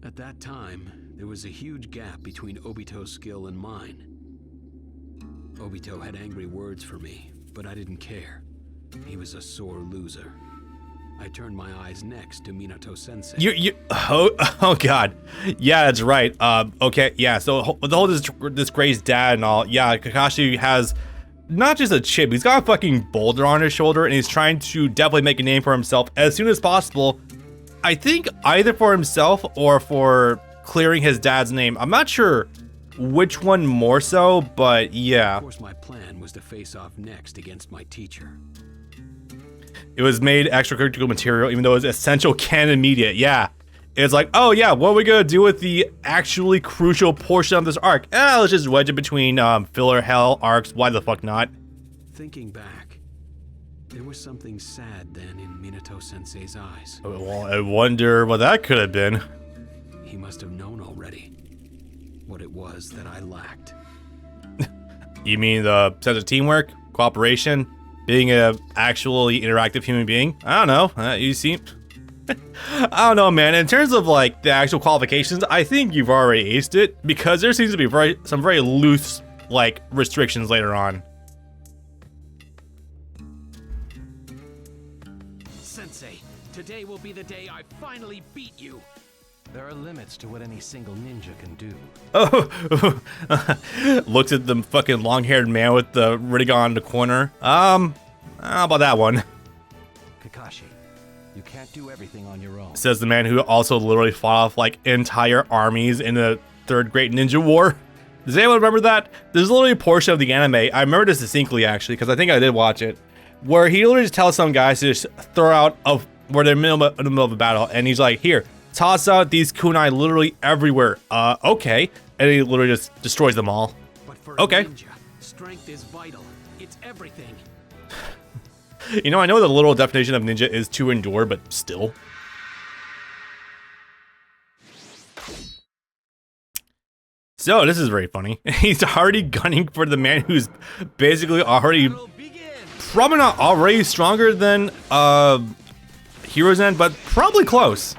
At that time, there was a huge gap between Obito's skill and mine. Obito had angry words for me, but I didn't care. He was a sore loser. I turned my eyes next to Minato Sensei. Oh god. Yeah, that's right. Okay, yeah, so with the whole disgraced dad and all, yeah, Kakashi has not just a chip, he's got a fucking boulder on his shoulder, and he's trying to definitely make a name for himself as soon as possible. I think either for himself or for clearing his dad's name. I'm not sure which one more so, but yeah. Of course, my plan was to face off next against my teacher. It was made extracurricular material, even though it was essential canon media. Yeah. It's like, oh yeah, what are we gonna do with the actually crucial portion of this arc? Let's just wedge it between filler hell arcs. Why the fuck not? Thinking back, there was something sad then in Minato Sensei's eyes. Well, I wonder what that could have been. He must have known already what it was that I lacked. You mean the sense of teamwork, cooperation, being a actually interactive human being? I don't know. You seem... I don't know, man. In terms of like the actual qualifications, I think you've already aced it because there seems to be some very loose like restrictions later on. Sensei, today will be the day I finally beat you. There are limits to what any single ninja can do. Oh, looks at the fucking long-haired man with the Rinnegan in the corner. How about that one? Kakashi, you can't do everything on your own. Says the man who also literally fought off like entire armies in the Third Great Ninja War. Does anyone remember that? There's literally a portion of the anime, I remember this distinctly actually, because I think I did watch it, where he literally just tells some guys to just throw out of where they're in the middle of a battle, and he's like, here, toss out these kunai literally everywhere. Okay. And he literally just destroys them all. But for a ninja, strength is vital. It's everything. You know, I know the literal definition of ninja is to endure, but still. So, this is very funny. He's already gunning for the man who's basically already probably not already stronger than Hiruzen, but probably close.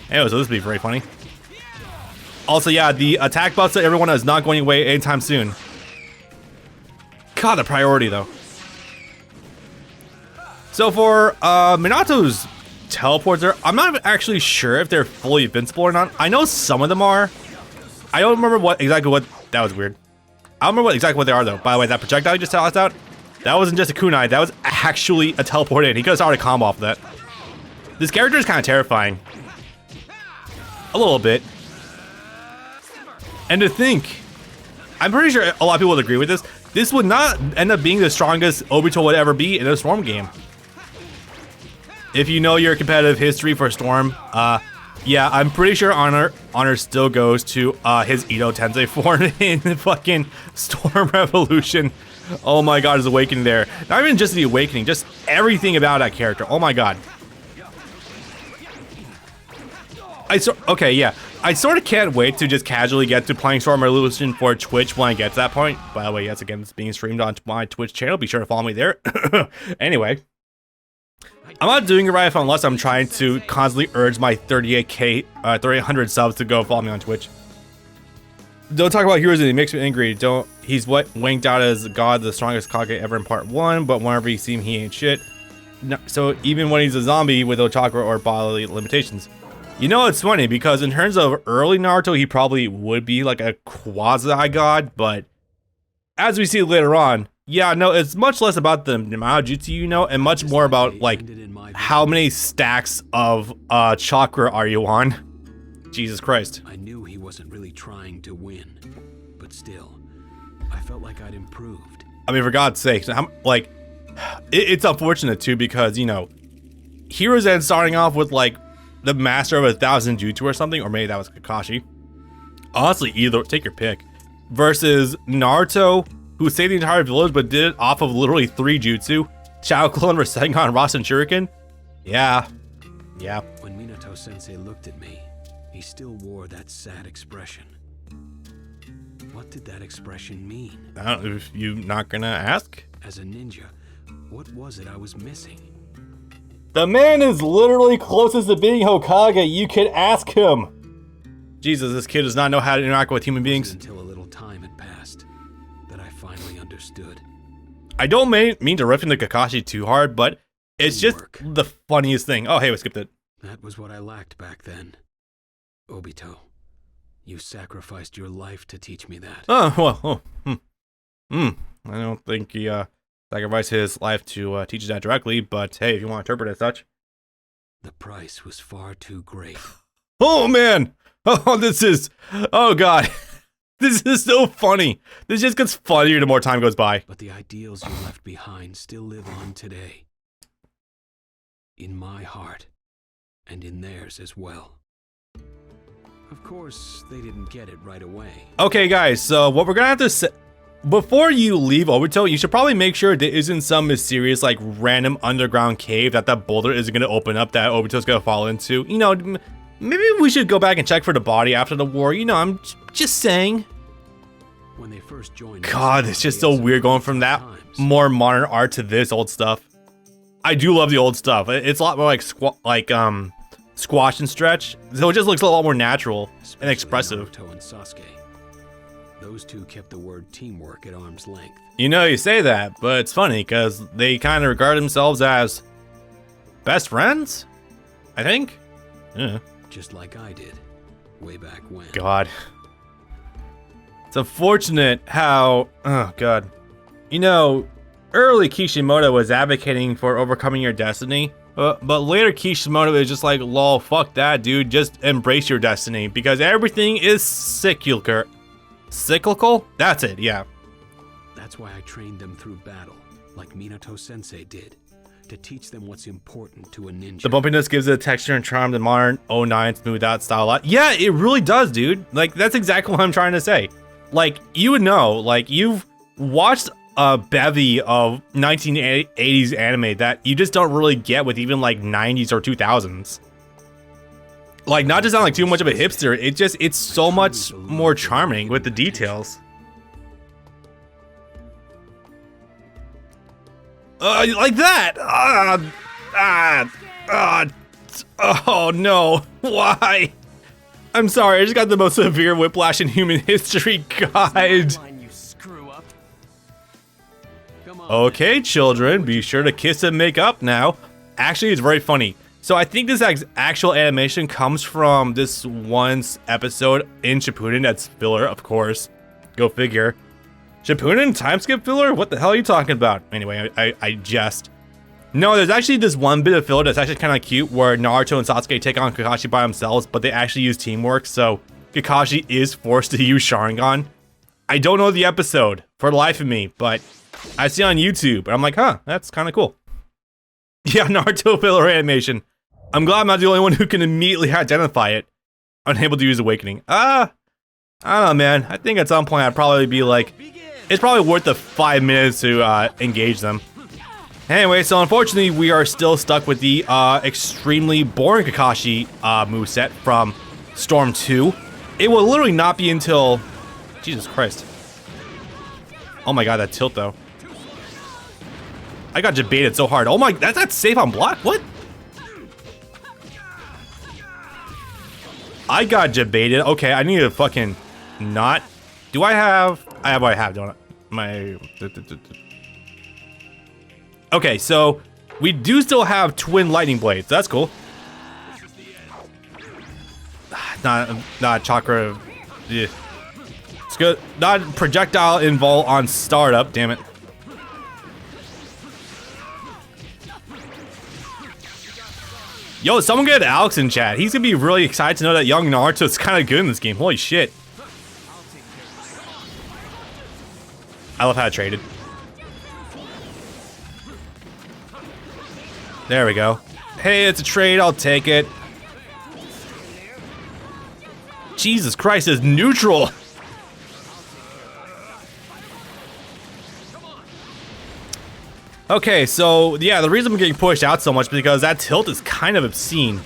Anyway, so this would be very funny. Also, yeah, the attack buffs to everyone is not going away anytime soon. God, the priority though. So for Minato's teleports, I'm not actually sure if they're fully invincible or not. I know some of them are. I don't remember exactly what. That was weird. I don't remember exactly what they are though. By the way, that projectile you just tossed out, that wasn't just a kunai. That was actually a teleport in. He could have started a combo off of that. This character is kind of terrifying. A little bit. And to think, I'm pretty sure a lot of people would agree with this. This would not end up being the strongest Obito would ever be in a Storm game. If you know your competitive history for Storm, yeah, I'm pretty sure honor still goes to his Ito Tensei form in fucking Storm Revolution. Oh my god, his awakening there. Not even just the awakening, just everything about that character. Oh my god. Okay, yeah. I sort of can't wait to just casually get to playing Storm Revolution for Twitch when I get to that point. By the way, yes, again, it's being streamed on my Twitch channel. Be sure to follow me there. Anyway. I'm not doing it right unless I'm trying to constantly urge my 3,800 subs to go follow me on Twitch. Don't talk about heroes and he makes me angry. He's what winked out as God, the strongest Kage ever in part 1, but whenever you see him, he ain't shit. No, so even when he's a zombie with no chakra or bodily limitations. You know, it's funny because in terms of early Naruto, he probably would be like a quasi-god, but as we see later on, yeah, no, it's much less about the amount of jutsu you know, and much more about like how many stacks of chakra are you on? Jesus Christ. I knew he wasn't really trying to win, but still, I felt like I'd improved. I mean, for God's sake, like, it's unfortunate too because, you know, Hiruzen starting off with like the master of 1,000 jutsu or something, or maybe that was Kakashi. Honestly, either, take your pick. Versus Naruto, who saved the entire village but did it off of literally 3 jutsu. Shadow Clone, Rasengan, Rasen Shuriken. Yeah. Yeah. When Minato Sensei looked at me, he still wore that sad expression. What did that expression mean? I don't know if you're not gonna ask. As a ninja, what was it I was missing? The man is literally closest to being Hokage. You can ask him. Jesus, this kid does not know how to interact with human beings. Until a little time had passed that I finally understood. I don't mean to riff into Kakashi too hard, but it's just the funniest thing. Oh, hey, we skipped it. That was what I lacked back then. Obito, you sacrificed your life to teach me that. Oh, well, I don't think he sacrificed his life to teach that directly, but hey, if you want to interpret it as such. The price was far too great. Oh, man. Oh, God. This is so funny. This just gets funnier the more time goes by. But the ideals you left behind still live on today. In my heart, and in theirs as well. Of course, they didn't get it right away. Okay, guys, so what we're gonna have to say... Before you leave Obito, you should probably make sure there isn't some mysterious, like, random underground cave that boulder isn't gonna open up that Obito's gonna fall into. You know, maybe we should go back and check for the body after the war. You know, I'm just saying. When they first joined, God, it's just so weird going from that more modern art to this old stuff. I do love the old stuff. It's a lot more like squash and stretch, so it just looks a lot more natural and expressive. Naruto and Sasuke. Those two kept the word teamwork at arm's length. You know, you say that, but it's funny because they kind of regard themselves as best friends, I think. Yeah. Just like I did, way back when. God. It's unfortunate how, oh God. You know, early Kishimoto was advocating for overcoming your destiny, but later Kishimoto is just like, lol, fuck that, dude. Just embrace your destiny because everything is cyclical. Cyclical? That's it, yeah. That's why I trained them through battle, like Minato Sensei did, to teach them what's important to a ninja. The bumpiness gives it a texture and charm to modern 09 smooth out style a lot. Yeah, it really does, dude. Like, that's exactly what I'm trying to say. Like, you would know, like, you've watched a bevy of 1980s anime that you just don't really get with even, like, 90s or 2000s. Like, not to sound like too much of a hipster, it's so much more charming with the details. Like that! Oh no, why? I'm sorry, I just got the most severe whiplash in human history, God. Okay, children, be sure to kiss and make up now. Actually, it's very funny. So I think this actual animation comes from this one episode in Shippuden that's filler, of course. Go figure. Shippuden time skip filler? What the hell are you talking about? Anyway, I jest. No, there's actually this one bit of filler that's actually kind of cute where Naruto and Sasuke take on Kakashi by themselves, but they actually use teamwork, so Kakashi is forced to use Sharingan. I don't know the episode for the life of me, but I see it on YouTube, and I'm like, huh, that's kind of cool. Yeah, Naruto filler animation. I'm glad I'm not the only one who can immediately identify it. Unable to use Awakening. I don't know, man. I think at some point I'd probably be like, it's probably worth the 5 minutes to engage them. Anyway, so unfortunately, we are still stuck with the extremely boring Kakashi moveset from Storm 2. It will literally not be until... Jesus Christ. Oh my god, that tilt, though. I got debated so hard. Oh my... That's not safe on block? What? I got debated. Okay, I need to fucking not... Do I have... I have what I have, don't I? My... Okay, so we do still have twin lightning blades. That's cool. Not chakra. Yeah. It's good. Not projectile invul on startup. Damn it. Yo, someone get Alex in chat. He's gonna be really excited to know that young Naruto's kind of good in this game. Holy shit. I love how it traded. There we go. Hey, it's a trade. I'll take it. Jesus Christ, it's neutral. Okay, so yeah, the reason I'm getting pushed out so much is because that tilt is kind of obscene.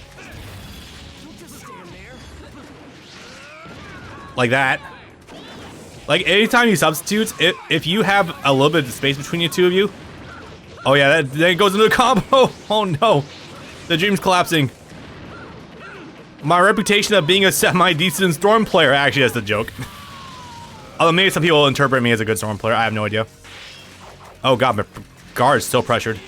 Like that. Like anytime you substitute, if you have a little bit of space between the two of you. Oh yeah, then it goes into a combo. Oh no. The dream's collapsing. My reputation of being a semi-decent Storm player, actually, that's the joke. Although maybe some people interpret me as a good Storm player, I have no idea. Oh god, my guard's still pressured.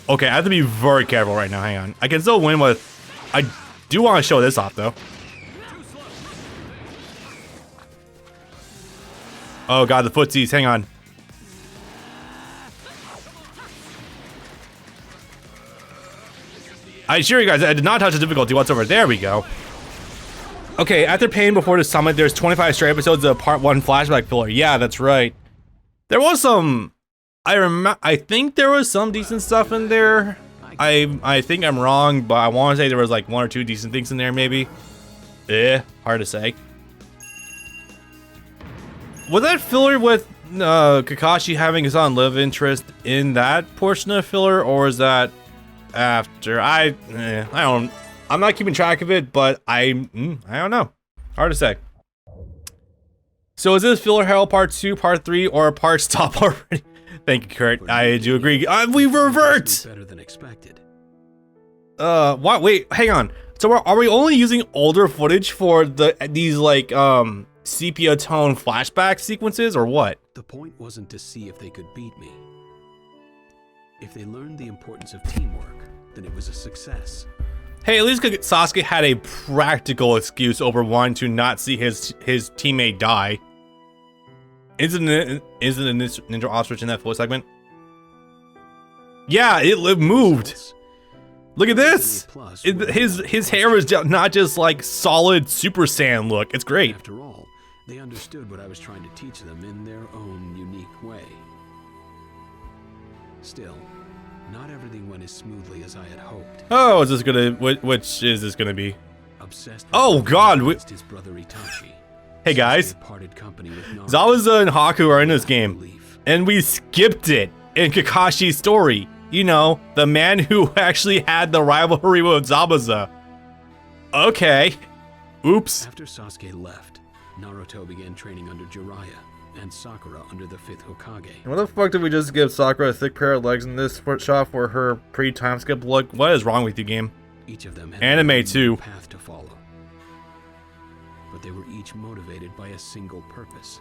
Okay, I have to be very careful right now, hang on. I can still win with... I do want to show this off, though. Oh god, the footsies, hang on. I assure you guys, I did not touch the difficulty whatsoever. There we go. Okay, after paying before the summit, there's 25 straight episodes of part 1 flashback filler. Yeah, that's right. There was some... I think there was some decent stuff in there. I think I'm wrong, but I want to say there was like 1 or 2 decent things in there, maybe. Hard to say. Was that filler with Kakashi having his own love interest in that portion of filler, or is that after? I don't. I'm not keeping track of it, but I don't know. Hard to say. So is this filler hell part 2, part 3, or part stop already? Thank you, Kurt. I do agree. We revert. Better than expected. What? Wait, hang on. So are we only using older footage for these like sepia tone flashback sequences, or what? The point wasn't to see if they could beat me. If they learned the importance of teamwork, then it was a success. Hey, at least Sasuke had a practical excuse over wanting to not see his teammate die. Isn't a ninja ostrich in that full segment? Yeah, it moved. Look at this. His hair is not just like solid Super Saiyan look. It's great. After all, they understood what I was trying to teach them in their own unique way. Still, not everything went as smoothly as I had hoped. Oh, is this gonna? Which is this gonna be? Obsessed. Oh God! His brother Itachi. Hey guys, Zabuza Zabuza and Haku are in this game, and we skipped it in Kakashi's story. You know, the man who actually had the rivalry with Zabuza. Okay. Oops. After Sasuke left, Naruto began training under Jiraiya, and Sakura under the 5th Hokage. What the fuck did we just give Sakura a thick pair of legs in this shot for her pre-time skip look? What is wrong with you, game? Each of them had anime too. Path to follow. But they were each motivated by a single purpose.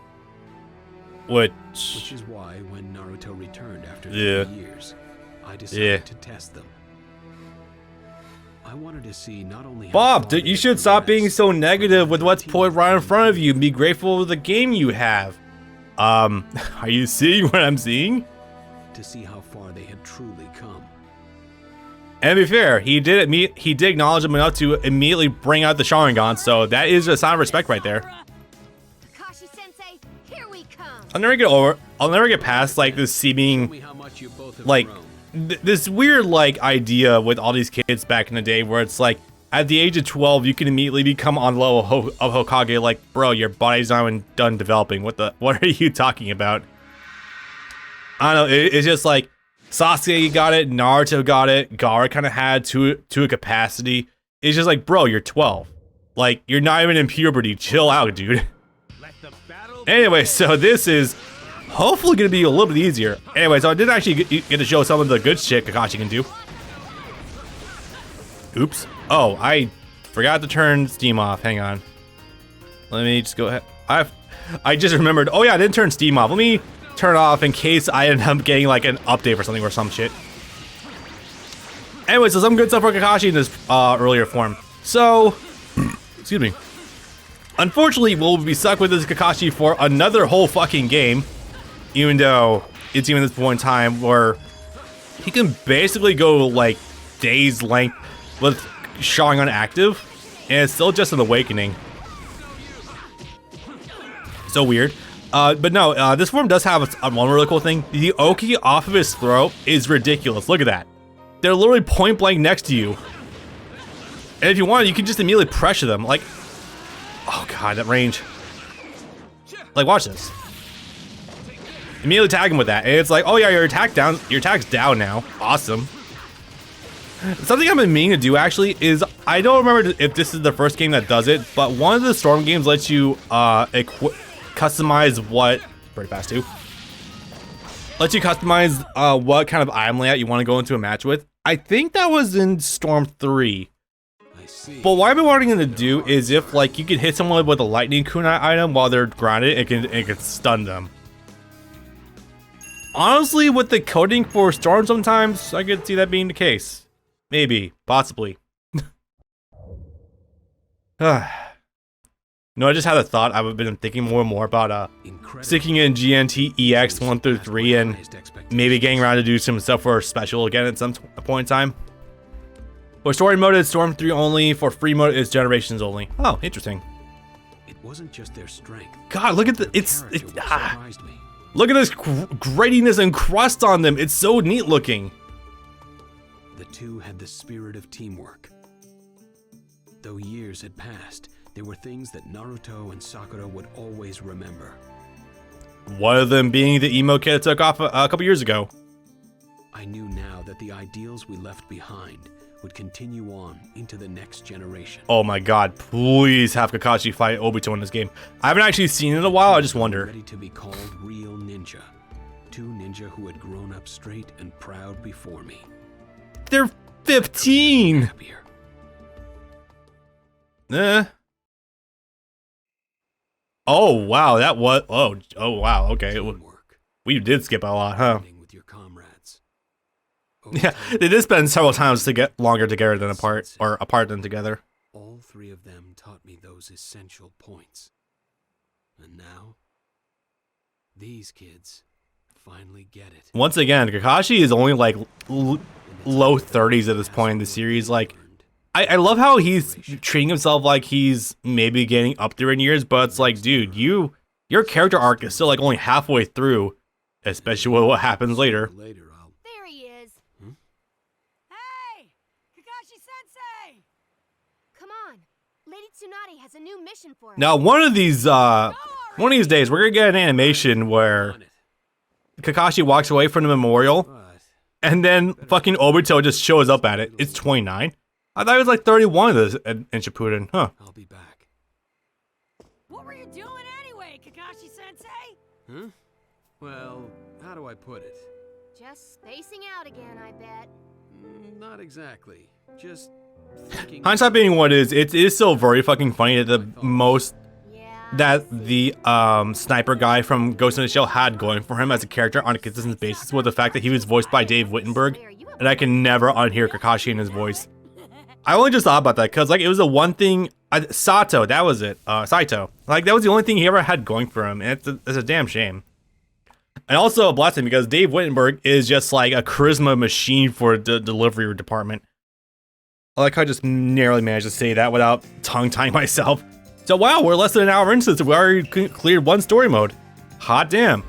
Which is why when Naruto returned after 3 years, I decided to test them. I wanted to see not only Bob, you should stop being so negative with what's put right in front of you. Be grateful for the game you have. Are you seeing what I'm seeing? To see how far they had truly come. And to be fair, he did acknowledge him enough to immediately bring out the Sharingan, so that is a sign of respect right there. Kakashi-sensei, here we come. I'll never get past like this seeming like this weird like idea with all these kids back in the day where it's like at the age of 12 you can immediately become on level of Hokage. Like, bro, your body's not even done developing. What are you talking about? I don't know, it's just like Sasuke got it, Naruto got it, Gaara kind of had to a capacity. It's just like, bro, you're 12. Like, you're not even in puberty. Chill out, dude. Anyway, so this is hopefully gonna be a little bit easier. Anyway, so I did actually get to show some of the good shit Kakashi can do. Oops. Oh, I forgot to turn Steam off. Hang on. Let me just go ahead. I just remembered. Oh yeah, I didn't turn Steam off. Let me turn it off in case I end up getting like an update or something or some shit. Anyway, so some good stuff for Kakashi in this earlier form. So, excuse me. Unfortunately, we'll be stuck with this Kakashi for another whole fucking game. Even though it's even this point in time where he can basically go like days length with Sharingan active, and it's still just an awakening. So weird. But no, this form does have one really cool thing. The Oki off of his throat is ridiculous. Look at that. They're literally point blank next to you. And if you want, you can just immediately pressure them. Like, oh god, that range. Like, watch this. Immediately tag him with that. And it's like, oh yeah, your attack's down now. Awesome. Something I've been meaning to do actually is, I don't remember if this is the first game that does it, but one of the Storm games lets you customize what, pretty fast too. lets you customize what kind of item layout you want to go into a match with. I think that was in Storm 3. I see. But what I've been wanting them to do is if like you can hit someone with a lightning kunai item while they're grounded, it can stun them. Honestly, with the coding for Storm sometimes, I could see that being the case. Maybe, possibly. No, I just had a thought. I've been thinking more and more about sticking in GNT EX 1 through 3 and maybe getting around to do some stuff for special again at some point in time. For story mode, it's Storm 3 only. For free mode, it's Generations only. Oh, interesting. It wasn't just their strength. God, look at the Surprised me. look at this gratiness and crust on them. It's so neat looking. The two had the spirit of teamwork. Though years had passed, there were things that Naruto and Sakura would always remember. One of them being the emo kid that took off a couple years ago. I knew now that the ideals we left behind would continue on into the next generation. Oh my god, please have Kakashi fight Obito in this game. I haven't actually seen it in a while, I just wonder. Ready to be called real ninja. Two ninja who had grown up straight and proud before me. They're 15! Happier. Oh wow, that was oh wow, okay. Teamwork. We did skip a lot, huh? With your comrades. Yeah, they did spend several times to get longer together than apart, or apart than together. All three of them taught me those essential points. And now, these kids finally get it. Once again, Kakashi is only like low 30s at this point in the series. Like, I love how he's treating himself like he's maybe getting up there in years, but it's like, dude, your character arc is still like only halfway through, especially with what happens later. There he is. Hey! Kakashi-sensei! Come on. Lady Tsunade has a new mission for us. Now, one of these days, we're gonna get an animation where Kakashi walks away from the memorial, and then fucking Obito just shows up at it. It's 29. I thought it was like 31 of this in Shippuden, huh? I'll be back. What were you doing anyway, Kakashi-sensei? Huh? Well, how do I put it? Just spacing out again, I bet. Not exactly. Just thinking. Hindsight being what it is still very fucking funny that the most Yeah. that the sniper guy from Ghost in the Shell had going for him as a character on a consistent basis was the fact that he was voiced by Dave Wittenberg, and I can never unhear Kakashi in his voice. I only just thought about that because like it was the one thing. Sato, that was it. Saito, like that was the only thing he ever had going for him, and it's a damn shame. And also a blessing because Dave Wittenberg is just like a charisma machine for the delivery department. I like how I just narrowly managed to say that without tongue-tying myself. So wow, we're less than an hour in since we already cleared one story mode. Hot damn.